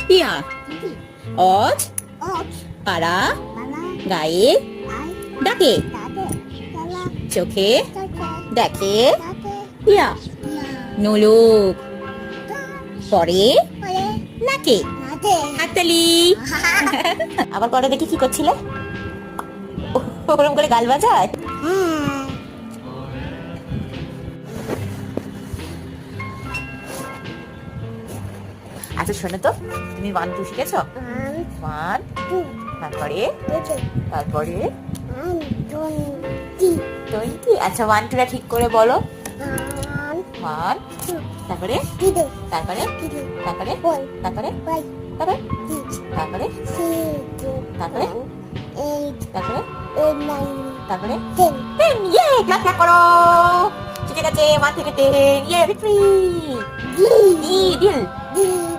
টিয়া। অজ পাড়া গায়ে ডাকে, চোখে দেখে টিয়া। নোলক পরে নাকে। হাততালি। আবার করে দেখি কি করছিলে, ওরকম করে গাল বাজায়। আচ্ছা শোনো তো, তুমি 1 2 শিখেছো? 1 তারপরে তারপরে 20। আচ্ছা 1 2 ঠিক করে বলো। 1 তারপরে তারপরে তারপরে তারপরে তারপরে তারপরে তারপরে তারপরে তারপরে 10। ইয়ে, ক্লাস ক্লাস করো। ঠিক আছে, 1 থেকে 10। ইয়ে, ভিক্টরি। দিল